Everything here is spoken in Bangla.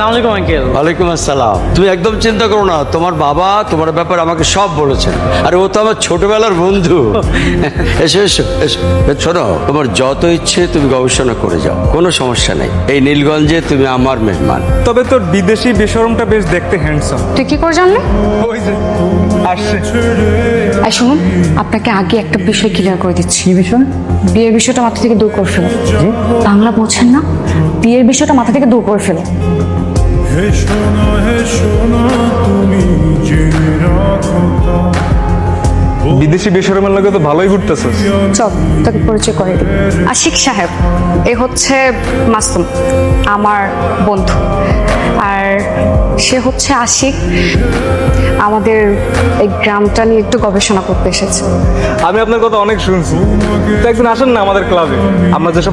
আসসালামু আলাইকুম আঙ্কেল। ওয়ালাইকুম আসসালাম। তুমি একদম চিন্তা করো না, তোমার বাবা তোমার ব্যাপারে আমাকে সব বলেছেন। আরে ও তো আমার ছোটবেলার বন্ধু। এসো এসো এসো, শোনো, তোমার যত ইচ্ছে তুমি গবেষণা করে যাও, কোনো সমস্যা নেই। এই নীলগঞ্জে তুমি আমার মেহমান। তবে তোর বিদেশি বেশরমটা বেশ দেখতে হ্যান্ডসাম। তুই কি করে জানলি? ওই যে আসছে। এই শুনুন, আপনাকে আগে একটা বিষয় ক্লিয়ার করে দিচ্ছি। বিষয়? বিয়ের বিষয়টা মাথা থেকে দূর করে ফেলো। বাংলা বোঝেন না? বিয়ের বিষয়টা মাথা থেকে দূর করে ফেলো। হে সোনা তুমি জেনে রাখো তা। বিদেশি বেশরমের লাগে তো ভালোই ঘুরতেছিস। চল তোকে পরিচয় করে দিই। আশিক সাহেব, এ হচ্ছে মাসুম, আমার বন্ধু। আর সে হচ্ছে আশিক, আমাদের এই গ্রামটা নিয়ে একটু গবেষণা করতে এসেছে। আমি আপনার কথা অনেক শুনছি, তো একদিন আসেন না আমাদের ক্লাবে, আমরা যেসব